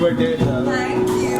Birthday. Thank you.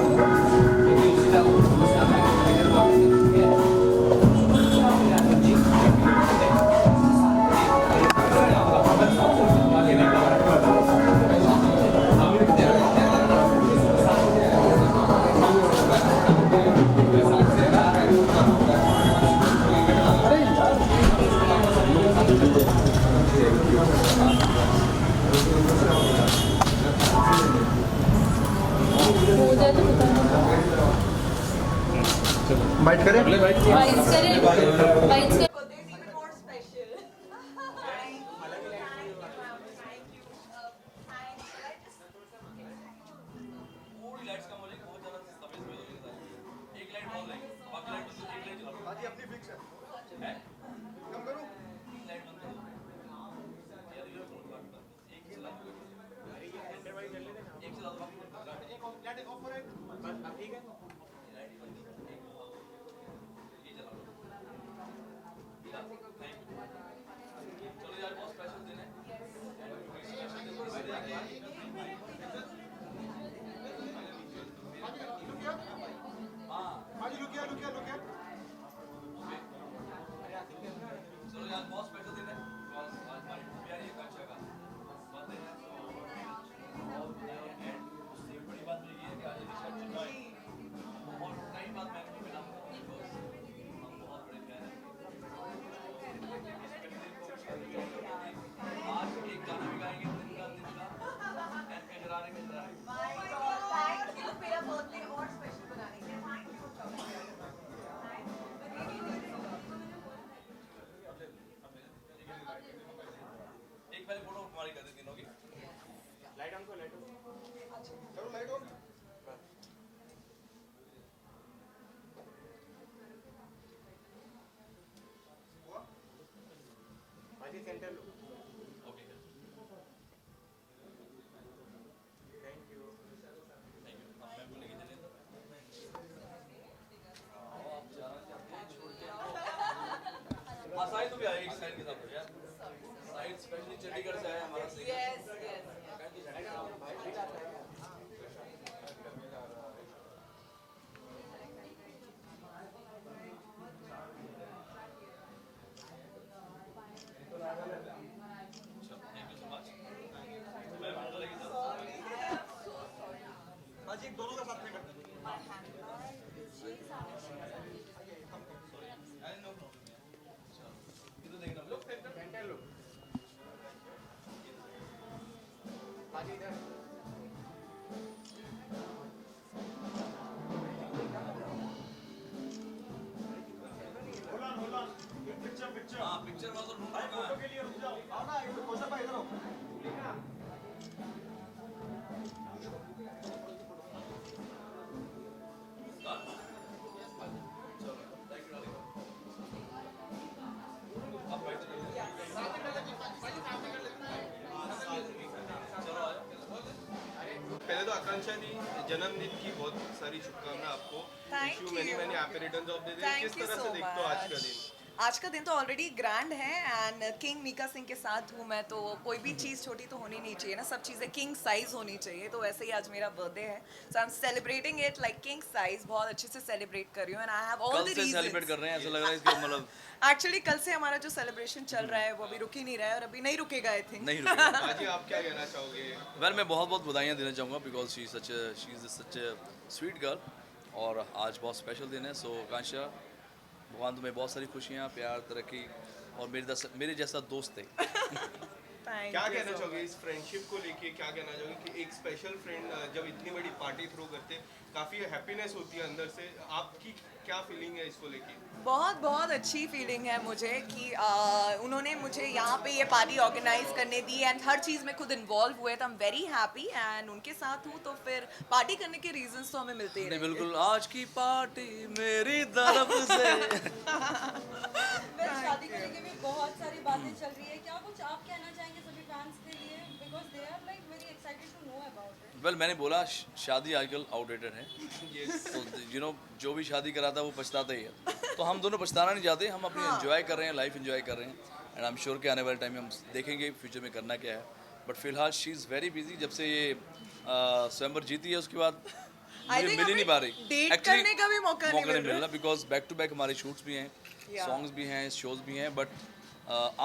Bite करें? Whites करें, whites करें। Even more special. Thank you. Thank you. Thanks. थोड़ी lights कम हो जाएगी, बहुत ज़्यादा तमीज़ में हो जाएगी। एक लाइट बहुत लगेगी, बाकी लाइट बंद, एक लाइट जला। बाजी अपनी फिक्स है। कम करूं? तीन लाइट बंद करो। यार ये फोन काट दो। एक ही चला दो। एक चला दो, बाकी लाइट ऑफ करें। बस अब ठीक है। लाइट बंद करो। ये चला दो। Thank you. चलो यार, बहुत स्पेशल दिन है। स्पेशल दिन को इसलिए कि बाजी लुकिया। चलो यार, बहुत स्पेशल दिन है। आज हमारी प्यारी आकांक्षा का बर्थडे है। एंड उससे बड़ी बात ये है कि आज ऋषभ चुना है। बहुत टाइम बाद मैं उनको मिला, बिकॉज हम बहुत बड़े फैन हैं। आज एक गाना भी गाएंगे दिन का एंड कजरारे में जरा My God, thank you मेरा birthday और special बनाने के लिए. Thank you for coming. एक पहले फोटो हमारी कर दे तीनों की। लाइट ऑन करो, लाइट ऑन करो, लाइट ऑन। बाजी centre low. Okay, thank you. Thank you. अब मैं बोलेंगे चले तो आप जाना चाहते हैं छोड़ के। हाँ, साहिल तो भी आए एक साहिल के साथ यार। साहिल स्पेशली चंडीगढ़ से आया हमारा singer. Yes, yes. Thank you so much. मैं बोल रही था बाजी एक दोनों का साथ में करते हैं। अरे नो प्रॉब्लम यार। चलो इधर देखना लोग सेंटर लो। बाजी इधर। हाँ, पिक्चर वाला तो ढूंढ रहा है। के लिए रुक जाओ। आओ ना, ये कौशल भाई इधर आओ। आप बैठ जाइए। चलो आया। पहले तो आकांक्षा दी जन्मदिन की बहुत सारी शुभकामनाएं आपको। Thank wish you many you. Many happy returns of the day. Thank किस you तरह so से देखते हो आज का much. दिन? आज का दिन तो ऑलरेडी ग्रैंड है एंड किंग मीका सिंह के साथ हूँ मैं, तो कोई भी चीज़ छोटी तो होनी नहीं चाहिए ना, सब चीज़ें किंग साइज होनी चाहिए। तो वैसे ही आज मेरा बर्थडे है, so I am celebrating it like king size. बहुत अच्छे से सेलिब्रेट कर रही हूँ एंड आई हैव ऑल कल द से सेलिब्रेट कर रीजंस। रहे हैं, ऐसा लग रहा है इसके मतलब एक्चुअली कल से हमारा जो सेलिब्रेशन चल रहा है वो अभी रुक ही नहीं रहा है और अभी नहीं रुकेगा आई थिंक। नहीं रुकेगा। बाजी आप क्या कहना चाहोगे? वेल, मैं बहुत बहुत बधाइयाँ देना चाहूँगा because she is such sweet girl और आज बहुत स्पेशल दिन है। सो आकांक्षा, भगवान तुम्हें बहुत सारी खुशियाँ, प्यार, तरक्की और मेरे जैसा दोस्त है। क्या कहना चाहोगे इस फ्रेंडशिप को लेके? क्या कहना चाहोगे कि एक स्पेशल फ्रेंड जब इतनी बड़ी पार्टी थ्रो करते काफ़ी हैप्पीनेस होती है अंदर से। आपकी क्या फीलिंग है इसको लेके? बहुत बहुत अच्छी फीलिंग है मुझे कि उन्होंने मुझे यहाँ पे ये पार्टी ऑर्गेनाइज करने दी एंड हर चीज़ में खुद इन्वॉल्व हुए, तो I am very happy and उनके साथ हूँ तो फिर पार्टी करने के रीजंस तो हमें मिलते ही नहीं, रहेंगे। बिल्कुल, आज की पार्टी मेरी तरफ से। मैं शादी को लेके भी बहुत सारी बातें चल रही है। क्या कुछ आप कहना चाहेंगे सभी फैंस के लिए, because they are like very excited to know about it. Well, मैंने बोला शादी आजकल आउटडेटेड है। तो यू नो जो भी शादी कराता है वो पछताता ही है। तो हम दोनों पछताना नहीं चाहते, हम अपनी एंजॉय कर रहे हैं, लाइफ एंजॉय कर रहे हैं एंड आई एम श्योर कि आने वाले टाइम में हम देखेंगे फ्यूचर में करना क्या है। बट फिलहाल शी इज़ वेरी बिजी। जब से ये स्वयंवर जीती है, उसके बाद I मुझे think मिल ही नहीं पा रही। हमें date Actually, करने का भी मौका नहीं मिल मिल रहा बिकॉज बैक टू बैक हमारे शूट्स भी हैं, Yeah. सॉन्ग्स भी हैं, शोज भी हैं, बट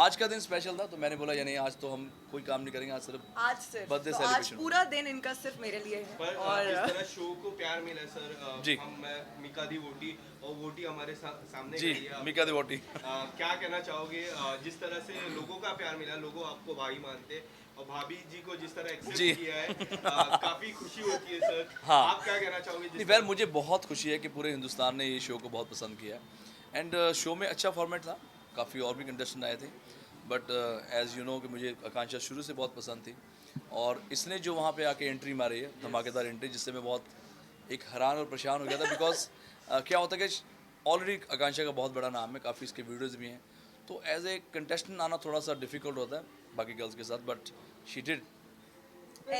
आज का दिन स्पेशल था तो मैंने बोला या नहीं आज तो हम कोई काम नहीं करेंगे, आज सिर्फ आज सिर्फ Birthday तो आज celebration पूरा दिन इनका सिर्फ मेरे लिए है पर और इस तरह शो को प्यार मिला सर, जी। हम मैं मिका दी वोटी और वोटी हमारे सामने जी खड़ी है। मिका देवोटी। क्या कहना चाहोगे, जिस तरह से लोगों का प्यार मिला, लोगों आपको भाई मानते और भाभी जी को जिस तरह एक्सेप्ट जी। किया है, काफी खुशी होती है सर। हाँ। आप क्या कहना चाहोगे नहीं वेल मुझे बहुत खुशी है कि पूरे हिंदुस्तान ने ये शो को बहुत पसंद किया एंड शो में अच्छा फॉर्मेट था, काफ़ी और भी कंटेस्टेंट आए थे, बट एज़ यू नो कि मुझे आकांक्षा शुरू से बहुत पसंद थी और इसने जो वहाँ पे आके एंट्री मारी है, धमाकेदार एंट्री, जिससे मैं बहुत एक हैरान और परेशान हो गया था बिकॉज क्या होता है कि ऑलरेडी आकांक्षा का बहुत बड़ा नाम है, काफ़ी इसके वीडियोज़ भी हैं, तो एज ए कंटेस्टेंट आना थोड़ा सा डिफिकल्ट होता है बाकी गर्ल्स के साथ, but she did.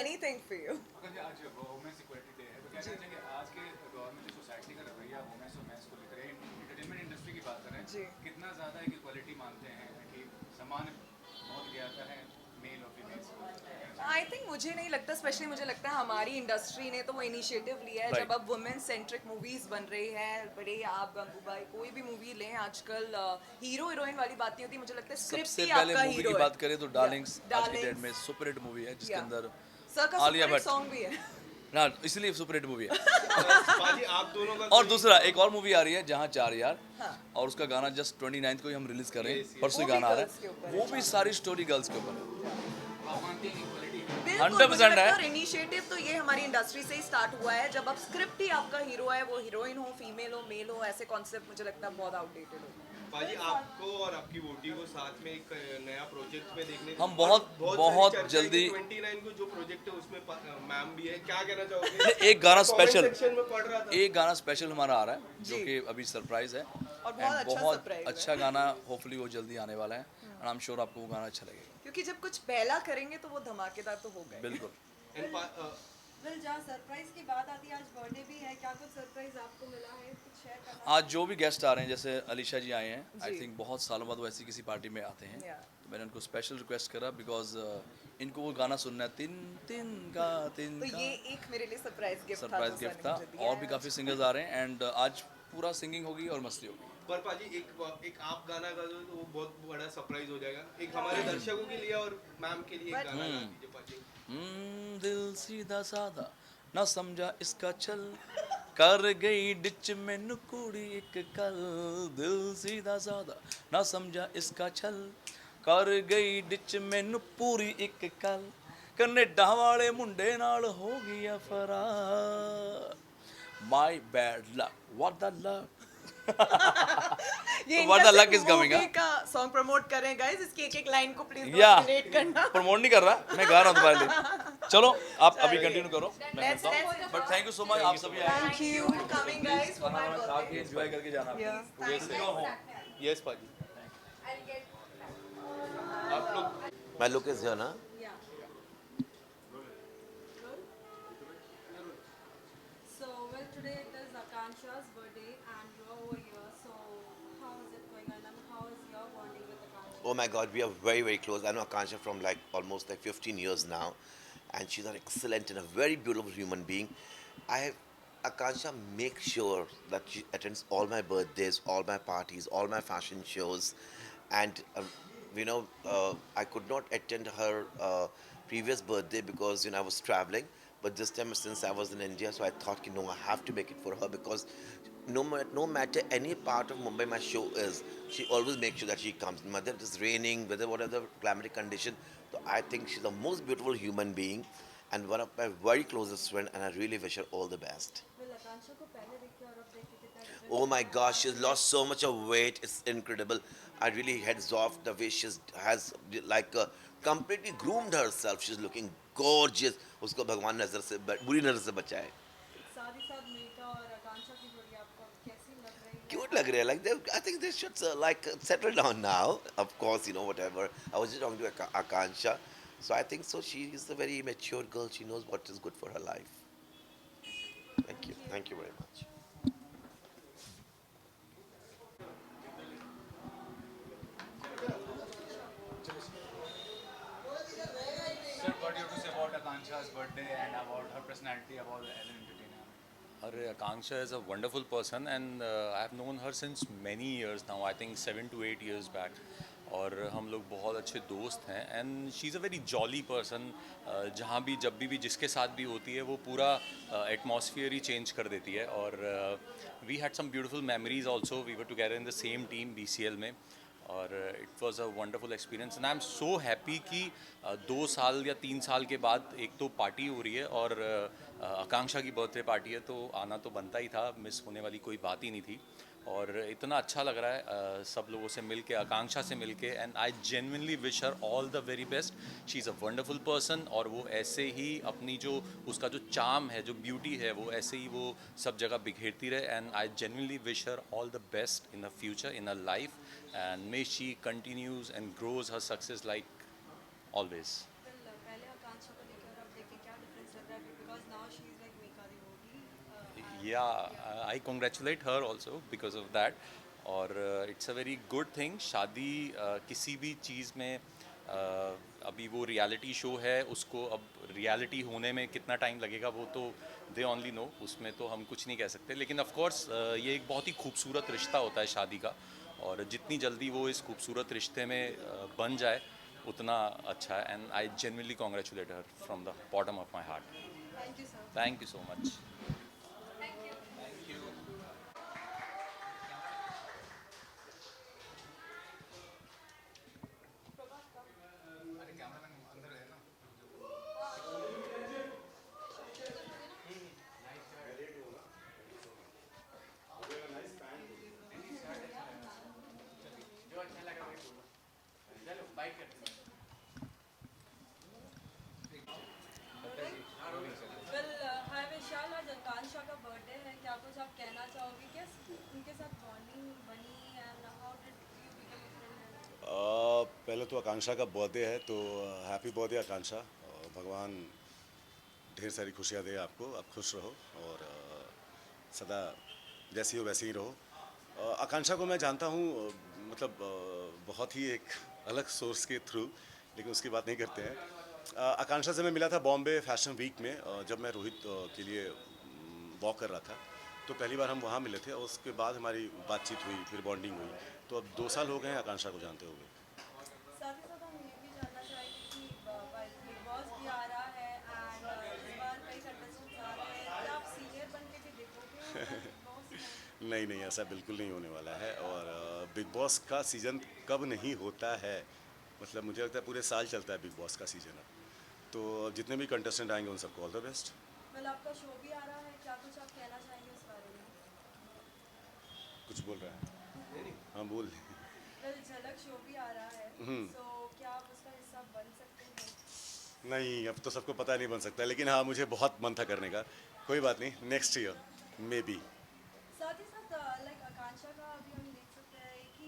Anything for you. अगर आज वुमेन्स इक्वलिटी डे है तो क्या कहना चाहिए आज के दौर में जो सोसाइटी का रवैया वुमेन्स और मेंस को लेकर है, एंटरटेनमेंट इंडस्ट्री की बात करें, जी। कितना ज़्यादा एक इक्वलिटी मानते हैं कि समान बहुत ज्ञाता है मेल और फीमेल्स को? आई थिंक मुझे नहीं लगता, स्पेशली मुझे लगता है हमारी इंडस्ट्री ने तो वो इनिशिएटिव लिया है। Right. जब अब वुमेन सेंट्रिक मूवीज बन रही हैं, बड़े आप गंगूबाई कोई भी मूवी लें आजकल हीरो हीरोइन वाली बात नहीं होती, मुझे लगता है स्क्रिप्ट सबसे ही पहले आपका मूवी हीरो की है। बात करें तो डार्लिंग्स आज की Darlings. डेट में सुपर हिट मूवी है जिसके Yeah. अंदर सर का आलिया सुपर भट्ट। सॉन्ग भी है। हाँ इसलिए सुपर हिट मूवी है। बाजी आप दोनों का और दूसरा एक और मूवी आ रही है जहाँ 4 यार, हाँ। और उसका गाना जस्ट 29 को ही हम रिलीज कर रहे Yes, हैं, yes. परसों ही वो भी गाना आ girls के रहा ऊपर है, है। वो भी सारी स्टोरी गर्ल्स के ऊपर है। आप मानते हैं इक्वलिटी है? बिल्कुल, 100% मुझे लगता है। और इनिशिएटिव तो ये हमारी इंडस्ट्री से ही स्टार्ट हुआ है। जब अब स्क्रिप्ट ही आपका हीरो है, वो हीरोइन हो, फीमेल हो, मेल हो, ऐसे कॉन्सेप्ट मुझे लगता है बहुत आउटडेटेड हो। बाजी आपको और आपकी वोटी को साथ में एक नया प्रोजेक्ट में देखने हम बहुत सारी चर्चा है जल्दी- कि 29 को जो प्रोजेक्ट है उसमें मैम भी है, क्या कहना चाहोगे? एक गाना Comment स्पेशल, section में पढ़ रहा था। एक गाना स्पेशल हमारा आ रहा है जो जी। कि अभी सरप्राइज है और बहुत And अच्छा बहुत surprise है। अच्छा गाना, होपफुली वो जल्दी आने वाला है एंड आई एम श्योर आपको वो गाना अच्छा लगेगा। क्योंकि जब कुछ पहला करेंगे तो वो धमाकेदार तो होगा ही। बिल्कुल। And वेल जहाँ सरप्राइज की बात आती है, आज बर्थडे भी है, क्या कुछ सरप्राइज आपको मिला है, कुछ शेयर करना? आज जो भी गेस्ट आ रहे हैं जैसे अलीशा जी आए हैं, आई जी। थिंक बहुत सालों बाद वो ऐसी किसी पार्टी में आते हैं, Yeah. तो मैंने उनको स्पेशल रिक्वेस्ट करा बिकॉज इनको वो गाना सुनना है, तिन तिन का तिन तो का। ये एक मेरे लिए सरप्राइज गिफ्ट था। सरप्राइज जो गिफ्ट सर था ने मुझे दिया और है भी आज। काफ़ी सिंगर्स आ रहे हैं एंड आज पूरा सिंगिंग होगी और मस्ती होगी। पर पाजी एक आप गाना गा दो तो वो बहुत बड़ा सरप्राइज हो जाएगा, एक हमारे दर्शकों के लिए और मैम के लिए एक गाना गा दीजिए पाजी। दिल सीधा साधा ना समझा इसका चल, कर गई डिच में नुकुड़ी एक कल, दिल सीधा साधा ना समझा इसका छल, कर गई डिच में पूरी एक कल, कनेडा वाले मुंडे नाल हो गया फरार, my bad luck what the luck. ये What the luck is coming, movie huh? का सॉन्ग प्रमोट कर रहे हैं गाइस, इसकी एक एक लाइन को प्लीज या रिलेट करना। प्रमोट नहीं कर रहा, मैं गा रहा हूँ तुम्हारे लिए। चलो आप अभी कंटिन्यू करो, मैं Let's- करता हूँ, let's- but thank you so much आप सभी आए। Thank you for coming guys for my खा बर्थडे। के एंजॉय करके जाना। यस पाजी। आप लोग My look is here, na? Yeah. So, well, today it is Akansha's birthday and you're over here. So, how is it going on and how is your bonding with Akansha? Oh my God, we are very, very close. I know Akansha from like almost like 15 years now, and she's an excellent and a very beautiful human being. Akansha makes sure that she attends all my birthdays, all my parties, all my fashion shows, and I could not attend her previous birthday because I was traveling. But this time, since I was in India, so I thought, I have to make it for her because no matter any part of Mumbai my show is, she always makes sure that she comes. Whether it is raining, whether whatever climatic condition, so I think she's the most beautiful human being and one of my very closest friend, and I really wish her all the best. Well, Akansha को पहले देख के और अब देख के कितना different Oh my gosh, she's lost so much of weight. It's incredible. I really heads off the way she has completely groomed herself. She's looking gorgeous. उसको भगवान नजर से बुरी नजर से बचाए. साथ ही साथ मीका और आकांक्षा की जोड़ी आपको अब कैसी लग रही है? Cute लग रहे हैं. I think they should settle down now. Of course, whatever. I was just talking to Akansha. So I think so. She is a very mature girl. She knows what is good for her life. Thank you. Thank you very much. Sir, what do you have to say about Akansha's birthday and about personality अब as an entertainer? Akanksha is a wonderful person and I have known her since many years now, I think 7 to 8 years back. और हम लोग बहुत अच्छे दोस्त हैं and she is a very jolly person. जहाँ भी जब भी जिसके साथ भी होती है वो पूरा एटमॉस्फियर ही चेंज कर देती है. और we had some beautiful memories also. We were together in the same team BCL में और it was a wonderful experience and I am so happy कि 2 साल या 3 साल के बाद एक तो पार्टी हो रही है और आकांक्षा की बर्थडे पार्टी है तो आना तो बनता ही था. मिस होने वाली कोई बात ही नहीं थी और इतना अच्छा लग रहा है सब लोगों से मिल के, आकांक्षा से मिल के. And I genuinely wish her all the very best. She is a wonderful person और वो ऐसे ही अपनी जो उसका जो चार्म है, जो ब्यूटी है, वो ऐसे ही वो सब जगह बिखेरती रहे. And I genuinely wish her all the best in the future in her life and may she continues and grows her success like always. पहले आकांक्षा को लेकर और अब देखिए क्या डिफरेंस लग रहा है because now she is like Mika देवोगी. Yeah, I congratulate her also because of that. और it's a very good thing. शादी किसी भी चीज़ में अभी वो रियलिटी शो है, उसको अब रियलिटी होने में कितना टाइम लगेगा वो तो दे ओनली नो. उसमें तो हम कुछ नहीं कह सकते. लेकिन ऑफ कोर्स ये एक बहुत ही खूबसूरत रिश्ता होता है शादी का और जितनी जल्दी वो इस खूबसूरत रिश्ते में बन जाए उतना अच्छा है. And I genuinely congratulate her from the bottom of my heart. Thank you sir. Thank you so much. जो अच्छा लगा वही बोलो. चलो बाइक करते हैं. वेल हाय विशाल, आज आकांक्षा का बर्थडे है. क्या कुछ आप कहना चाहोगे? कैसे उनके साथ बॉन्डिंग बनी and how did you become a friend? पहले तो आकांक्षा का बर्थडे है तो हैप्पी बर्थडे आकांक्षा. और भगवान ढेर सारी खुशियाँ दे आपको. आप खुश रहो और सदा जैसी हो वैसे ही रहो. आकांक्षा को मैं जानता हूँ मतलब बहुत ही एक अलग सोर्स के थ्रू, लेकिन उसकी बात नहीं करते हैं. आकांक्षा से मैं मिला था बॉम्बे फैशन वीक में जब मैं रोहित के लिए वॉक कर रहा था तो पहली बार हम वहाँ मिले थे और उसके बाद हमारी बातचीत हुई, फिर बॉन्डिंग हुई. तो अब 2 साल हो गए हैं आकांक्षा को जानते हुए. साथ ही साथ हम ये भी जानना चाहेंगे कि बिग बॉस भी आ रहा है एंड इस बार कई कंटेस्टेंट्स आ रहे हैं. क्या आप सीनियर बन के भी देखोगे बिग बॉस में? नहीं नहीं, ऐसा बिल्कुल नहीं होने वाला है. और बिग बॉस का सीज़न कब नहीं होता है, मतलब मुझे लगता है पूरे साल चलता है बिग बॉस का सीज़न. तो जितने भी कंटेस्टेंट आएंगे उन सबको ऑल द बेस्ट. वेल आपका शो भी आ रहा है, क्या कुछ आप कहना चाहेंगे उस बारे में? कुछ बोल रहा है? हाँ बोल. वेल झलक शो भी आ रहा है, सो क्या आप उसका हिस्सा बन सकते हैं? नहीं, अब तो सबको पता नहीं बन सकता, लेकिन हाँ मुझे बहुत मन था करने का. कोई बात नहीं, नेक्स्ट ईयर मे बी. साथ ही साथ लाइक आकांक्षा का अभी हम देख सकते हैं कि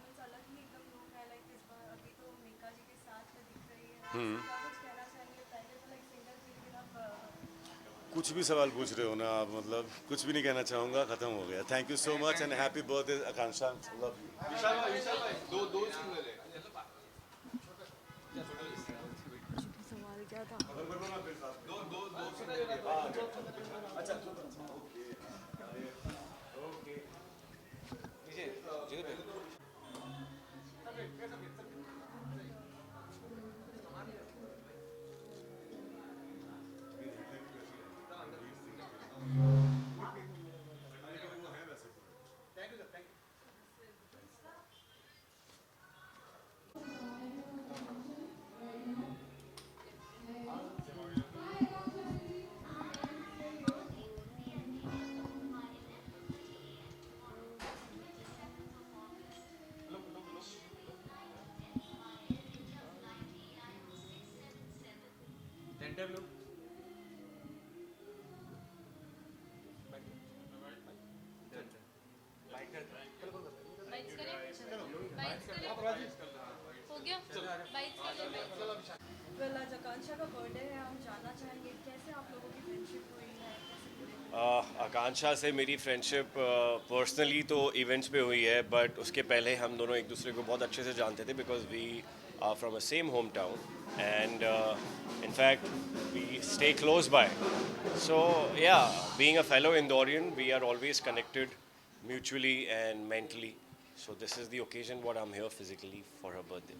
मीन्स अलग ही एकदम लुक है. लाइक इस बार अभी तो मीका जी के साथ में दिख रही है. क्या कुछ कहना चाहेंगे? पहले तो लाइक सिंगल थी, लेकिन अब कुछ भी सवाल पूछ रहे हो ना आप, मतलब कुछ भी नहीं कहना चाहूँगा, ख़त्म हो गया. Thank you so much and happy birthday Akanksha. Love you. Vishal भाई दो सिंगल है. सवाल क्या था? दो सिंगल है. सेंटर लो. वेल आज आकांक्षा का बर्थडे है, हम जानना चाहेंगे कैसे आप लोगों की फ्रेंडशिप हुई है, कैसे जुड़े? आकांक्षा से मेरी फ्रेंडशिप पर्सनली तो इवेंट्स पे हुई है, बट उसके पहले हम दोनों एक दूसरे को बहुत अच्छे से जानते थे because we are from the same hometown, and in fact, we stay close by. So, yeah, being a fellow Indorian, we are always connected mutually and mentally. So, this is the occasion what I'm here physically for her birthday.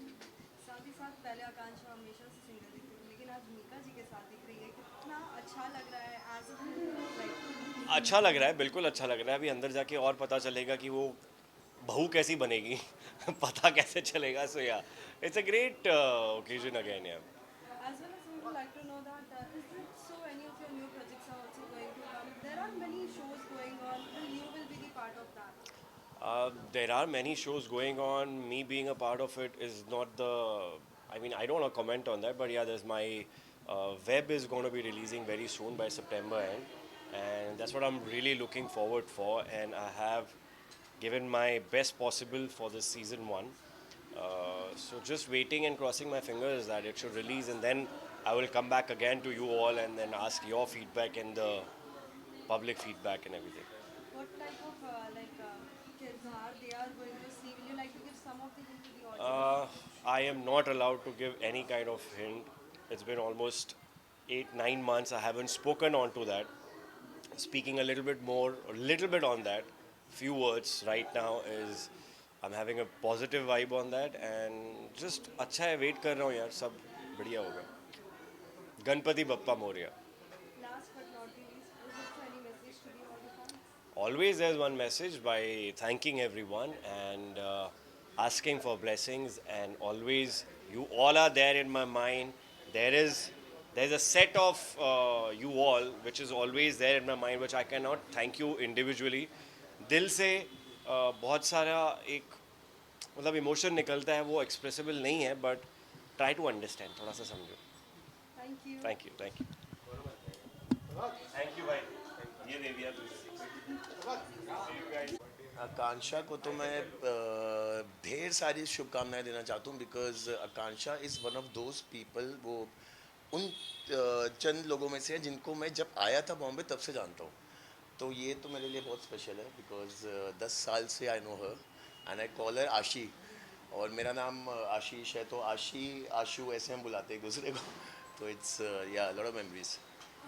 साथ ही साथ पहले आकांक्षा हमेशा से single दिखती थी, लेकिन आज मीका जी के साथ दिख रही है। कितना अच्छा लग रहा है एज अ लाइक अच्छा लग रहा है, बिल्कुल अच्छा लग रहा है। अभी अंदर जाके और पता चलेगा कि वो बहू कैसी बनेगी पता कैसे चलेगा. सो या it's a great occasion again. या as well as we would like to know that is it so any of your new projects are also going to come? There are many shows going on. You will be the part of that. There are many shows going on. Me being a part of it is not the. I mean, I don't want to comment on that, but yeah, there's my web is going to be releasing very soon by September end, and that's what I'm really looking forward for. And I have given my best possible for this season one. So just waiting and crossing my fingers that it should release, and then I will come back again to you all and then ask your feedback and the public feedback and everything. What type of kirdar they are going to see? Will you like to give some of the hint to the audience? I am not allowed to give any kind of hint. It's been almost 8-9 months. I haven't spoken on to that. Speaking a little bit more, a little bit on that, few words right now is I'm having a positive vibe on that and just अच्छा है wait कर रहा हूँ यार सब बढ़िया होगा. Ganpati Bappa Moriya. Last but not the least, is there any message to the audience? Always there's one message by thanking everyone and asking for blessings, and always you all are there in my mind. There's a set of you all which is always there in my mind, which I cannot thank you individually. दिल से बहुत सारा एक मतलब emotion निकलता है, वो expressible नहीं है, बट ट्राई टू अंडरस्टैंड, थोड़ा सा समझो. Thank you. थैंक यू भाई. ये दे दिया तुझे. आकांक्षा को तो मैं ढेर सारी शुभकामनाएं देना चाहता हूँ because Akanksha is one of those people, वो उन चंद लोगों में से है जिनको मैं जब आया था बॉम्बे तब से जानता हूँ. तो ये तो मेरे लिए बहुत स्पेशल है बिकॉज 10 साल से I know her and I call her आशी, और मेरा नाम आशीष है, तो आशी आशू ऐसे हम बुलाते हैं एक दूसरे को. तो it's a lot of memories.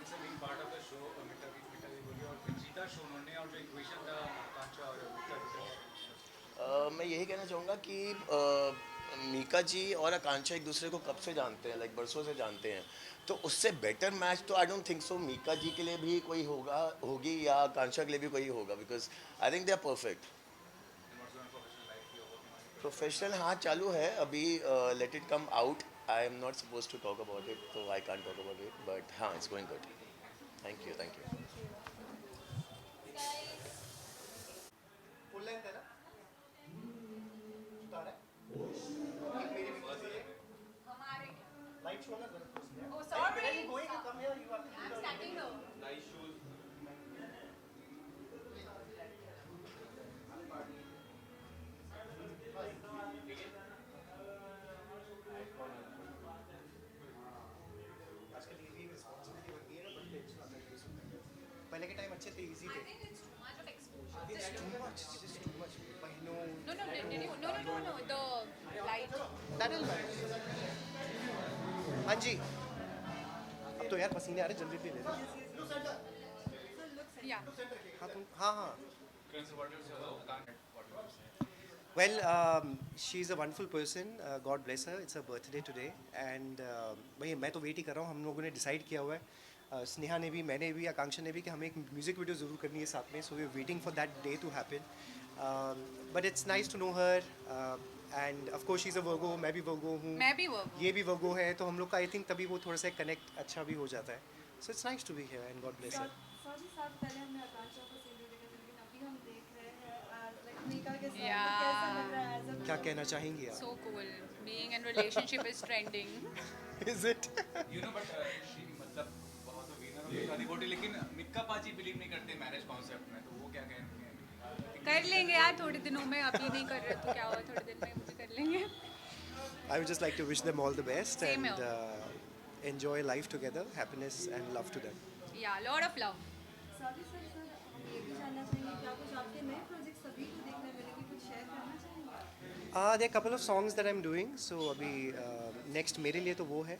It's a big part of the show. Mika ji बोलिए और फिर जीता शो उन्होंने और जो इक्वेशन था आकांक्षा और मीका. मैं यही कहना चाहूँगा कि मीका जी और आकांक्षा एक दूसरे को कब से जानते हैं, लाइक बरसों से जानते हैं. तो उससे बेटर मैच तो I don't think so Mika ji के लिए भी कोई होगी या आकांक्षा के लिए भी कोई होगा, because I think they are perfect. Professional हाँ चालू है अभी. Let it come out. I am not suppose to talk about it, तो I can't talk about it, but हाँ it's going good. Thank you. पहले के टाइम अच्छे थे, इजी थे. It's too much. It's just too much. महीनों. No. The light. That will matter. हाँ जी. अब तो यार पसीने आ रहे, जल्दी ले ले. Yeah. हाँ तुम हाँ. Well, she's a wonderful person. God bless her. It's her birthday today, and भाई मैं तो वेट ही कर रहा हूँ. हम लोगों ने डिसाइड किया हुआ है, स्नेहा ने भी, मैंने भी, आकांक्षा ने भी, कि हमें एक म्यूज़िक वीडियो ज़रूर करनी है साथ में. So we are waiting for that day to happen. But it's nice to know her, and of course she is a Virgo. मैं भी वर्गो हूँ, मैं भी वर्गो, ये भी वर्गो है, तो हम लोग का आई थिंक तभी वो थोड़ा सा कनेक्ट अच्छा भी हो जाता है. So it's nice to be here and God bless her. Sorry साहब, पहले हमने आकांक्षा को सिंगर देखा था, लेकिन अभी हम देख रहे हैं लाइक मीका के साथ. Yeah. कैसा लग रहा है as a क्या कहना चाहेंगी आप? so cool. Being in relationship is trending. Is it? You know, but she मतलब बहुत तो winner और शादी बोटी, लेकिन मिक्का पाजी बिलीव नहीं करते मैरिज कॉन्सेप्ट में, तो वो क्या कहेंगे? कर लेंगे यार थोड़े दिनों में. अभी नहीं कर रहे तो क्या हुआ, थोड़े दिन में मुझे कर लेंगे. I would just like to wish them all the best. Same and here. Enjoy life together, happiness and love to them. Yeah, lot of love. Sorry sir, हम ये भी जानना चाहेंगे कि आपको आपके नए प्रोजेक्ट सभी को देखने मिलेंगे, कुछ शेयर करना चाहेंगे? There are couple of songs that I'm doing. So अभी next मेरे लिए तो वो है.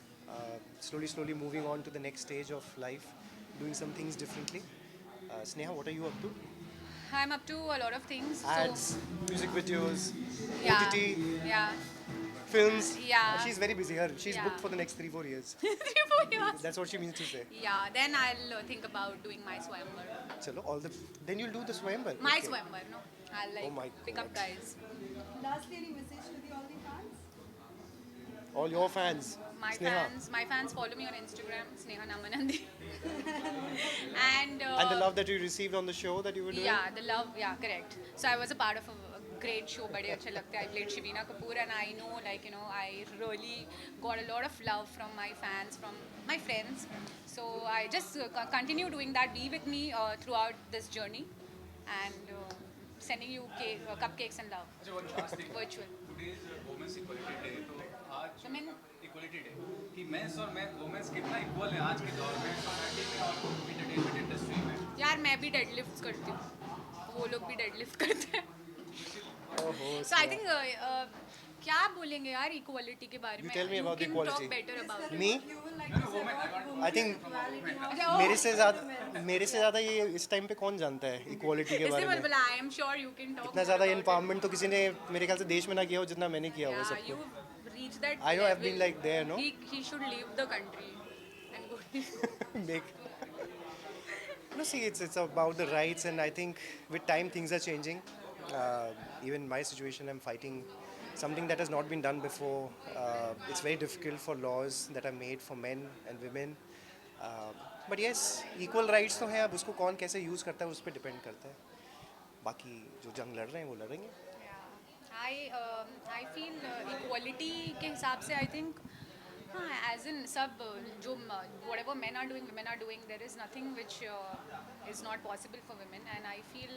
Slowly moving on to the next stage of life, doing some things differently. Sneha, what are you up to? I'm up to a lot of things. Ads, music videos, Yeah. OTT, Yeah. films. Yeah. She's very busy. She's Yeah. booked for the next 3-4 years. 3-4 years. That's what she means to say. Yeah. Then I'll think about doing my swimmer. Chalo, then you'll do the Swayamvar. My Okay. swimmer, no. I'll Oh my pick up God. guys. Lastly, any message to the all the fans? All your fans. My Sneha. fans follow me on Instagram, Sneha Namanandi. and And the love that you received on the show that you were doing. Yeah, the love. Yeah, correct. So I was a part of a great show. बड़े अच्छे लगते हैं. I played Shabina Kapoor, and I know, like, you know, I really got a lot of love from my fans, from my friends. So I just continue doing that. Be with me throughout this journey, and sending you cupcakes and love. अच्छा, one last thing. Virtual. Today is Women's Equality Day. तो आज Women. Equality Day कि mains और women's कितना equal है आज के दौर में सोसाइटी में और एंटरटेनमेंट इंडस्ट्री में. यार मैं भी डेडलिफ्ट करती हूँ, वो लोग भी डेडलिफ्ट करते हैं. So I think क्या बोलेंगे यार इक्वालिटी के बारे में. You tell me about the can equality. talk better about it. Me? You will like to say about women I think अच्छा, ओ, मेरे से ज़्यादा ये इस टाइम पे कौन जानता है इक्वालिटी के इसलिए बारे में. बोला I am sure you can talk. इतना ज़्यादा एम्पावरमेंट तो किसी ने मेरे ख्याल से देश में ना किया हो जितना मैंने किया हुआ Yeah, सबको. you reach that. I know I've level. been like there, no? He should leave the country and go. Make. No, see, it's about the rights, and I think with time things are changing. Even my situation, I'm fighting something that has not been done before. It's very difficult for laws that are made for men and women. But yes, equal rights तो हैं. अब उसको कौन कैसे use करता है उस पर डिपेंड करता है. बाकी जो जंग लड़ रहे हैं वो लड़ेंगे. I feel equality के हिसाब से I think हाँ, as in सब जो whatever men are doing, women are doing, there is nothing which is not possible for women, and I feel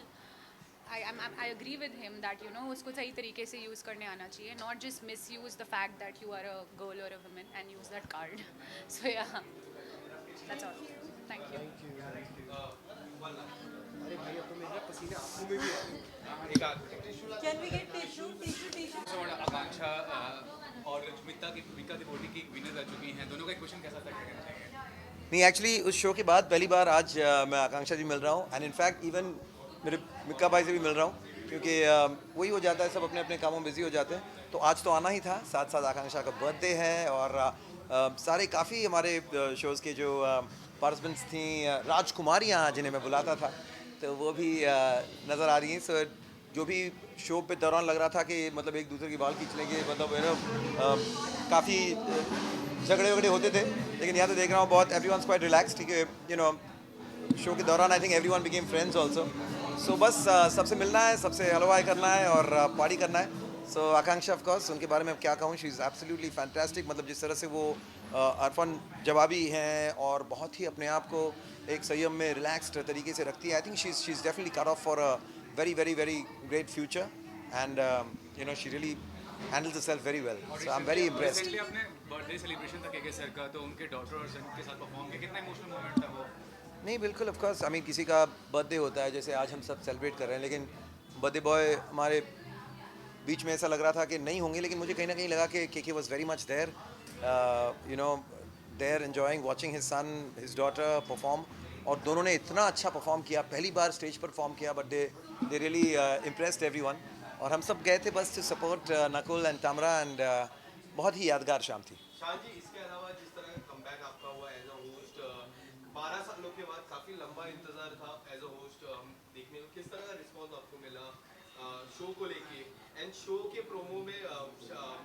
I agree with him that you know उसको सही तरीके से use करने आना चाहिए, not just misuse the fact that you are a girl or a woman and use that card. So yeah, that's all. Thank you. अरे भाई अब तो मेरा पसीने आंखों में भी आ रहे हैं. एक आध Can we get tissue? So आकांक्षा और मिक्का त्रिपाठी की विनर रह चुकी हैं. दोनों का एक क्वेश्चन कैसा था, क्या कहना चाहिए? नहीं, एक्चुअली उस शो के बाद पहली बार आज मैं आकांक्षा जी मिल रहा हूँ. एंड इनफैक्ट इवन मेरे मिक्का भाई से भी मिल रहा हूँ, क्योंकि वही हो जाता है, सब अपने अपने कामों में बिजी हो जाते हैं. तो आज तो आना ही था. साथ साथ आकांक्षा का बर्थडे है और सारे काफ़ी हमारे शोज़ के जो पार्टिसिपेंट्स थी, राजकुमारियाँ जिन्हें मैं बुलाता था, तो वो भी नज़र आ रही हैं. सो जो भी शो पे दौरान लग रहा था कि मतलब एक दूसरे की बाल खींच लेंगे, मतलब यू नो काफ़ी झगड़े वगड़े होते थे, लेकिन यहाँ तो देख रहा हूँ बहुत एवरी वन क्वाइट रिलैक्स. ठीक है, यू नो शो के दौरान I think everyone became friends also. So बस सबसे मिलना है, सबसे हलवाई करना है और पार्टी करना है. सो आकांक्षा ऑफ कोर्स, उनके बारे में अब क्या कहूँ, शी इज़ एब्सोल्युटली फैंटास्टिक. मतलब जिस तरह से वो अरफन जवाबी हैं और बहुत ही अपने आप को एक संयम में रिलैक्स्ड तरीके से रखती है. I think she is definitely cut off for a very great future, and you know she really handles herself very well, so I'm very impressed. Recently अपने बर्थडे सेलिब्रेशन था के सर का, तो उनके डॉटर और सन के साथ परफॉर्म किया, कितना इमोशनल मोमेंट था वो? नहीं, बिल्कुल ऑफ कोर्स. आई मीन किसी का बर्थडे होता है, जैसे आज हम सब सेलिब्रेट कर रहे हैं, लेकिन बर्थडे बॉय हमारे बीच में ऐसा लग रहा था कि नहीं होंगे, लेकिन मुझे कहीं ना कहीं लगा कि के was very much there, you know there enjoying watching his son his daughter perform. और दोनों ने इतना अच्छा परफॉर्म किया, पहली बार स्टेज पर परफॉर्म किया, but they really impressed everyone. और हम सब गए थे बस to support Nakul and Tamara, and बहुत ही यादगार शाम थी. शान जी, इसके अलावा जिस तरह का कमबैक आपका हुआ एज अ होस्ट, 12 सालों के बाद काफ़ी लंबा इंतजार था एज अ होस्ट देखने को, किस तरह का रिस्पॉन्स आपको मिला शो को लेके? एंड शो के प्रोमो में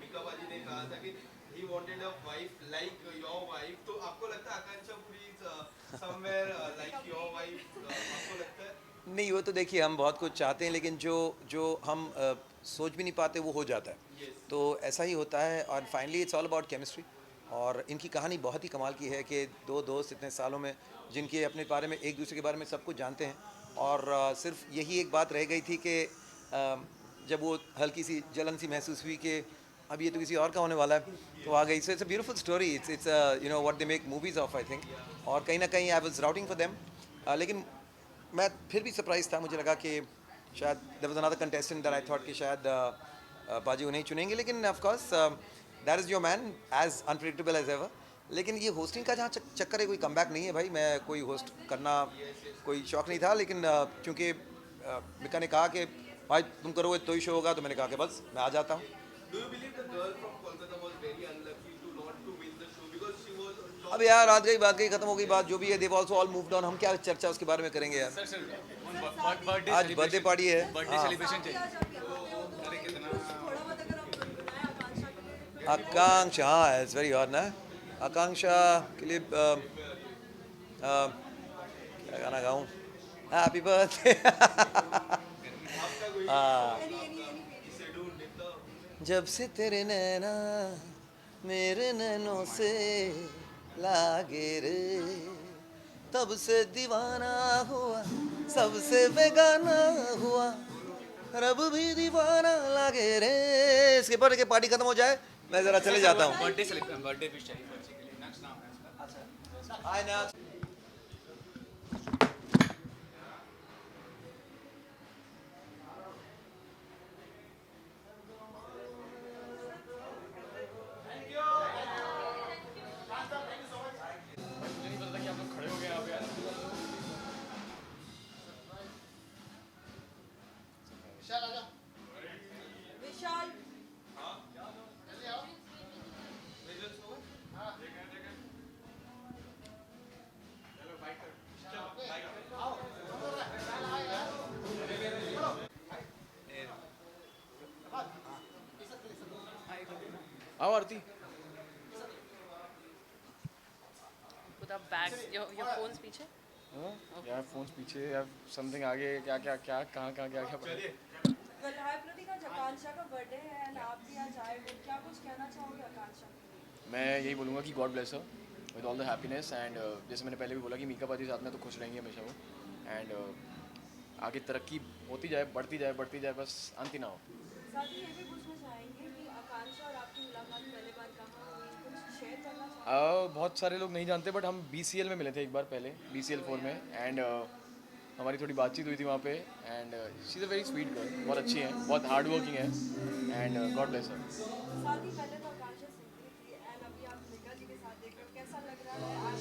मिका बाजी ने कहा था कि he wanted a wife like your wife, तो आपको लगता है आकांक्षा पूरी somewhere like your wife, आपको लगता है? नहीं, वो तो देखिए हम बहुत कुछ चाहते हैं, लेकिन जो हम सोच भी नहीं पाते वो हो जाता है. तो ऐसा ही होता है. और finally it's all about chemistry. और इनकी कहानी बहुत ही कमाल की है कि दो दोस्त इतने सालों में जिनके अपने बारे में एक दूसरे के बारे में सब कुछ जानते हैं, और सिर्फ यही एक बात रह गई थी कि जब वो हल्की सी जलन सी महसूस हुई कि अब ये तो किसी और का होने वाला है, तो आ गई. So it's a beautiful story. It's you know what they make movies of, I think. और कहीं ना कहीं I was routing for them, लेकिन मैं फिर भी सरप्राइज था. मुझे लगा कि शायद there was another contestant that I thought कि शायद पाजी उन्हें चुनेंगे, लेकिन of course that is your man, as unpredictable as ever. लेकिन ये होस्टिंग का जहाँ चक्कर है, कोई कमबैक नहीं है भाई। मैं कोई होस्ट करना कोई शौक नहीं था, लेकिन क्योंकि मिका ने कहा कि भाई तुम करोगे तो ही शो होगा, तो मैंने कहा कि बस मैं आ जाता हूँ। Do you believe the girl from Kolkata was very unlucky to not to win the show because she was on top? अब यार रात गई बात गई, खत्म हो गई बात, जो भी है देव ऑल्सो ऑल मूव्ड ऑन। हम क्या चर्चा उसके बारे में करेंगे यार। बर्थडे आज बर्थडे पार्टी है। बर्थडे हाँ। सेलिब्रेशन चाहिए। आकांक्षा, हाँ इट्स वेरी हॉट ना। आकांक्षा के लिए क्या गाना गाऊँ? Happy birthday. जब से तेरे नैना मेरे नैनों से लागे रे, तब से दीवाना हुआ, सबसे बेगाना हुआ, रब भी दीवाना लागे रे। इसके बाद के पार्टी खत्म हो जाए, मैं जरा चले जाता हूँ। बर्थडे विश चाहिए बच्चे के लिए। नक्श नाम है उसका। हाय नाज। विशाल आओ आरती। Put up back. Your phone's पीछे. यार फोन पीछे यार, समथिंग आगे क्या क्या क्या कहाँ कहाँ क्या क्या पड़ा। वेल हाय प्रतीक, आज आकांक्षा का बर्थडे है एंड आप भी आज आए हो, क्या कुछ कहना चाहोगे आकांक्षा के लिए? मैं यही बोलूँगा कि God bless her with all the happiness and जैसे मैंने पहले भी बोला कि मीका पाजी साथ में तो खुश रहेंगे हमेशा वो, एंड आगे तरक्की होती जाए, बढ़ती जाए, बस अंत ही ना हो। साथ ही ये भी पूछना चाहेंगे कि आकांक्षा और आपकी मुलाकात पहले बार कहाँ हुई, कुछ शेयर करना चाहेंगे? बहुत सारे लोग नहीं जानते, बट हम BCL में मिले थे एक बार पहले, BCL 4 में, एंड हमारी थोड़ी बातचीत हुई थी वहाँ पे, and she is a very sweet girl, बहुत अच्छी है, बहुत हार्ड वर्किंग है, एंड गॉड ब्लेस हर। साथ ही पहले तो आकांक्षा सिंगल थी एंड अभी आप मीका जी के साथ देख रहे हो, कैसा लग रहा है आज?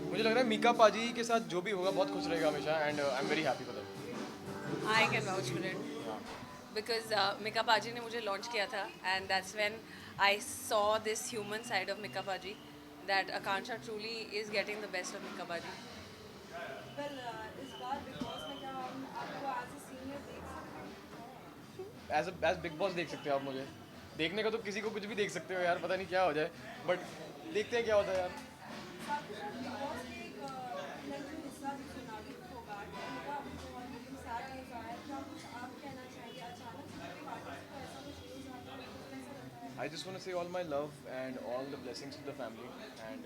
मुझे लग रहा है मीका पाजी के साथ जो भी होगा बहुत खुश रहेगा हमेशा, and I am very happy for that. I can vouch for it. Because Mika Paji ने मुझे launch किया था, and that's when I saw this human side of Mika Paji, that Akansha truly is getting the best of Mika Paji. Well इस बार big boss में क्या हम आपको as a senior देख सकते हैं? एज बिग बॉस देख सकते हो आप मुझे। देखने का तो किसी को कुछ भी देख सकते हो यार, पता नहीं क्या हो जाए, बट देखते हैं क्या होता है यार। साथ ही साथ बिग बॉस के एक लाइक जो हिस्सा भी चुनावी होगा, उनका अभी बहुत ही सैड न्यूज़ आया है, क्या कुछ आप कहना चाहेंगे? अचानक से कोई पार्टी से ऐसा कुछ न्यूज़ आता है, तो कैसा लगता है? I just want to say all my love and all the blessings to the family, and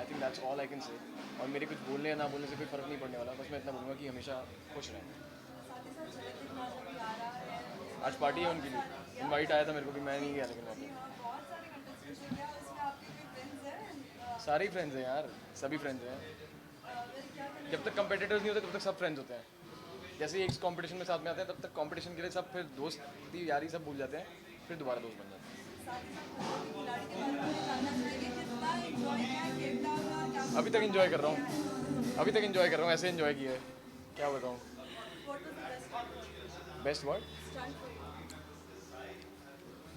I think that's all I can say. और मेरे कुछ बोलने या ना बोलने से कोई फ़र्क नहीं पड़ने वाला, बस मैं इतना बोलूँगा कि हमेशा खुश रहें। साथ ही साथ झलक दिखलाजा भी आ रहा है। आज पार्टी है उनके लिए, इनवाइट आया था मेरे को, कि मैं नहीं गया, लेकिन वहाँ पे हाँ, बहुत सारे कंटेस्टेंट्स हैं, क्या उसमें आपके कोई फ्रेंड्स हैं? सारे ही फ्रेंड्स हैं यार, सभी फ्रेंड्स हैं। वेल क्या कहना जब तक कंपेटिटर्स नहीं होते तब तक सब फ्रेंड्स होते हैं। जैसे ही एक कंपटीशन में साथ में आते हैं, तब तक कंपटीशन के लिए सब फिर दोस्ती यारी सब भूल जाते हैं, फिर दोबारा दोस्त बन जाते हैं। साथ ही साथ खिलाड़ी के बारे में जानना चाहेंगे, कितना एंजॉय किया है, खेलता हुआ क्या अभी तक एंजॉय कर रहा हूँ, ऐसे एंजॉय किया है, क्या बताऊँ। What was the best part? Best word Stunt for you?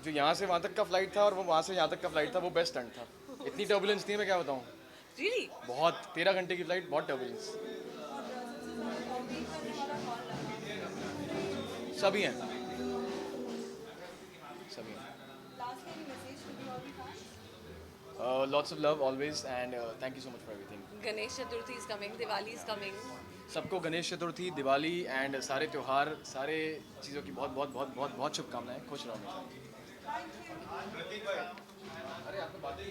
जो यहाँ से वहाँ तक का फ्लाइट था और वो वहाँ से यहाँ तक का फ्लाइट था, वो बेस्ट स्टंट था। इतनी टर्बुलेंस थी, मैं क्या बताऊँ। Really? बहुत 13 घंटे की फ्लाइट, बहुत टर्बुलेंस। और सबसे ज़्यादा कॉम्पीट करने वाला कौन लगा? सभी हैं, सभी हैं। Lastly, any message to the all the fans? Lots of love always, and thank you so much for everything. Ganesh Chaturthi is coming, Diwali is coming. सबको गणेश चतुर्थी, दिवाली एंड सारे त्यौहार, सारे चीज़ों की बहुत बहुत बहुत बहुत बहुत शुभकामनाएं। खुश रहो हमेशा। अरे आपको बातें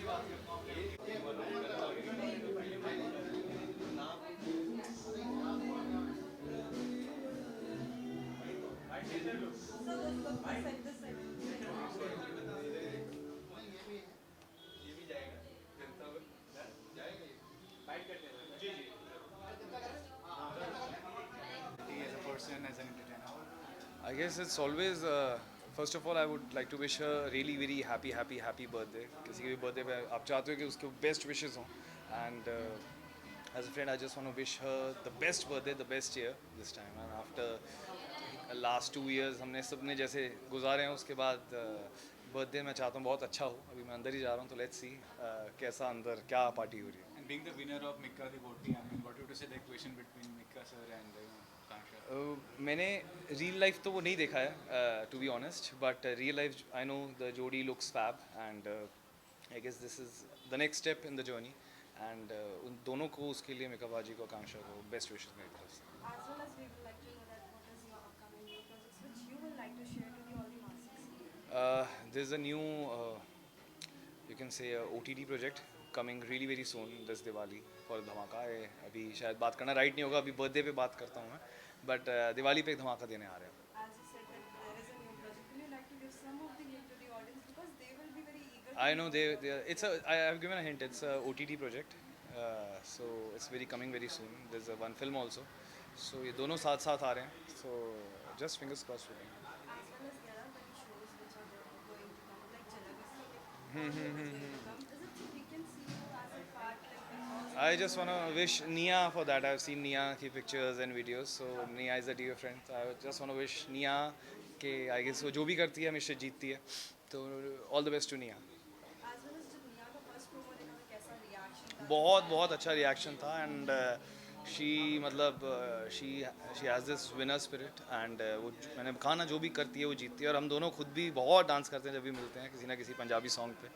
As a person, as an entertainer. I guess it's always first of all I would like to wish really very happy birthday. किसी के भी बर्थडे पे आप चाहते हो कि उसके बेस्ट विशेस हों, and as a friend I just want to wish her the best birthday, the best year this time, and after last 2 years हमने सबने जैसे गुजारे हैं, उसके बाद बर्थडे मैं चाहता हूँ बहुत अच्छा हो. अभी मैं अंदर ही जा रहा हूँ, तो लेट्स सी कैसा अंदर क्या पार्टी हो रही है. And being the winner of Mikka the Voti, I mean, what would you say the equation between Mikka sir and Akansha? मैंने रियल लाइफ तो वो नहीं देखा है, to be honest, but real life I know the जोड़ी looks fab, and I guess this is the next step in the journey, and उन दोनों को, उसके लिए मिका बाजी को, आकांक्षा को बेस्ट विशेस मेरी तरफ से. As well as we would like to know that what is your upcoming new projects which you would like to share to the all the masses. There's a new, you can say, OTT project coming really very soon this Diwali for धमाका. अभी शायद बात करना right नहीं होगा, अभी birthday पे बात करता हूँ मैं, बट दिवाली पे एक धमाका देने आ रहे हैं. As you said that there is a new project, will you like to give some of the hint to the audience because they will be very eager. I know I have given a hint. It's a OTT project, so it's coming very soon. There's one film also, so ये दोनों साथ साथ आ रहे हैं. So just fingers crossed for them. As well as there are many shows which are going to come, like Jalagasi. Is it we can see you as a part like also I just want to wish Nia for that. I've seen Nia की pictures and videos, so Nia is a dear friend. I just want to wish Nia के I guess वो जो भी करती है हमेशा जीतती है, तो all the best to Nia. as well as जब निया का फर्स्ट प्रोमो देखा तो कैसा रिएक्शन था? बहुत अच्छा रिएक्शन था, एंड शी मतलब she has this winner spirit, and वो मैंने कहा ना, जो भी करती है वो जीतती है, और हम दोनों खुद भी बहुत डांस करते हैं जब भी मिलते हैं किसी ना किसी पंजाबी सॉन्ग पे.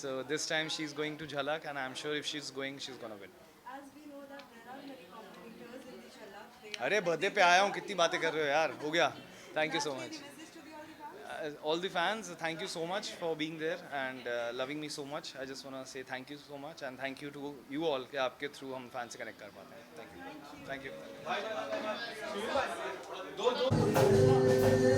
So this time she is going to Jhalak, and I am sure if she is going she is gonna win. As we know that there are many competitors in the Chalak. They अरे birthday पे आया हूँ, कितनी बातें कर रहे हो यार, हो गया. Thank you so much. message to the all the fans. All the fans, thank you so much for being there and loving me so much. I just want to say thank you so much, and thank you to you all कि आपके through हम fan से connect कर पाते हैं. Thank you. Thank you.